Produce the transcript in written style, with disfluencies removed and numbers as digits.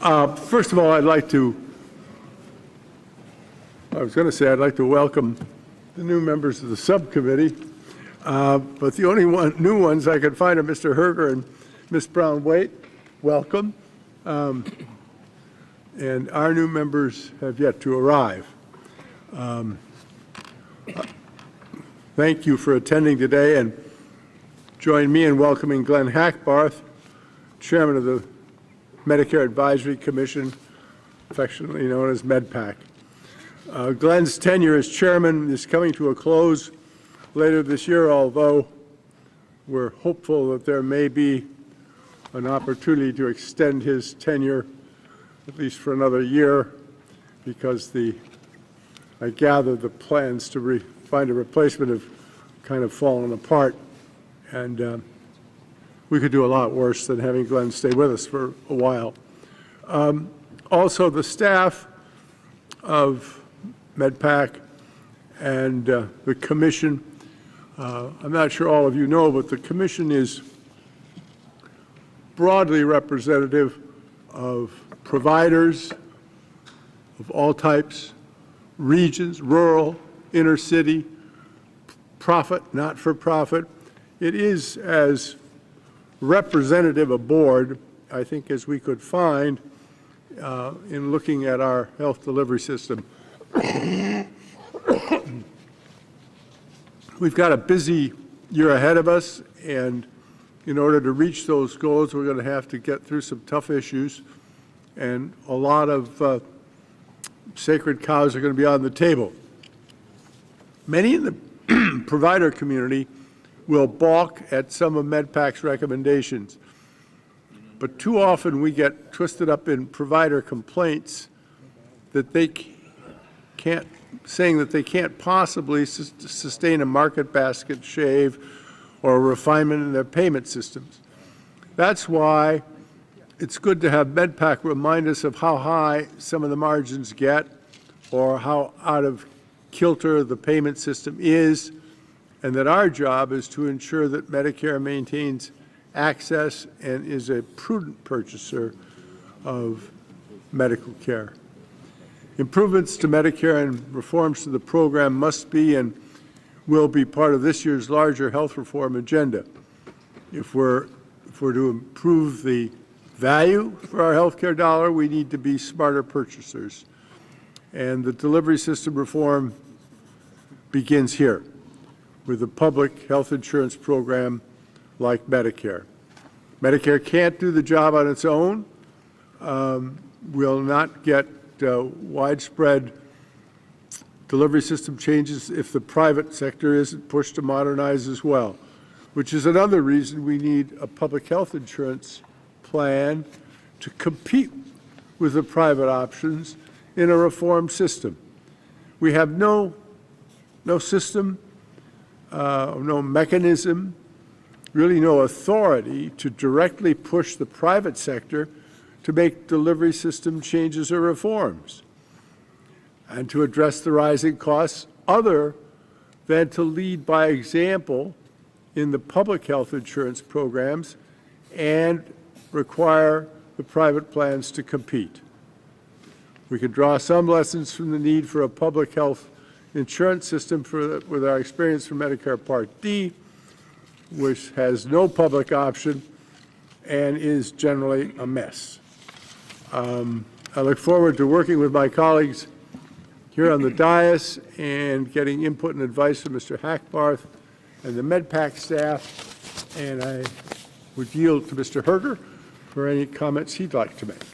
First of all, I'd like to welcome the new members of the subcommittee, but the only new ones I could find are Mr. Herger and Ms. Brown-Waite. Welcome. And our new members have yet to arrive. Thank you for attending today, and join me in welcoming Glenn Hackbarth, Chairman of the Medicare Advisory Commission, affectionately known as MedPAC. Glenn's tenure as chairman is coming to a close later this year, although we're hopeful that there may be an opportunity to extend his tenure at least for another year, because I gather the plans to find a replacement have kind of fallen apart, and we could do a lot worse than having Glenn stay with us for a while. Also, the staff of MedPAC and the commission, I'm not sure all of you know, but the commission is broadly representative of providers of all types, regions, rural, inner city, profit, not-for-profit. It is as representative a board, I think, as we could find in looking at our health delivery system. We've got a busy year ahead of us, and in order to reach those goals, we're going to have to get through some tough issues, and a lot of sacred cows are going to be on the table. Many in the provider community will balk at some of MedPAC's recommendations, but too often we get twisted up in provider complaints that they can't, saying that they can't possibly sustain a market basket shave or a refinement in their payment systems. That's why it's good to have MedPAC remind us of how high some of the margins get, or how out of kilter the payment system is, and that our job is to ensure that Medicare maintains access and is a prudent purchaser of medical care. Improvements to Medicare and reforms to the program must be and will be part of this year's larger health reform agenda. If we're to improve the value for our health care dollar, we need to be smarter purchasers. And the delivery system reform begins here with a public health insurance program like Medicare. Medicare can't do the job on its own. We'll not get widespread delivery system changes if the private sector isn't pushed to modernize as well, which is another reason we need a public health insurance plan to compete with the private options in a reformed system. We have no system, no mechanism, really no authority to directly push the private sector to make delivery system changes or reforms and to address the rising costs, other than to lead by example in the public health insurance programs and require the private plans to compete. We can draw some lessons from the need for a public health insurance system with our experience from Medicare Part D, which has no public option and is generally a mess. I look forward to working with my colleagues here on the dais and getting input and advice from Mr. Hackbarth and the MedPAC staff, and I would yield to Mr. Herger for any comments he'd like to make.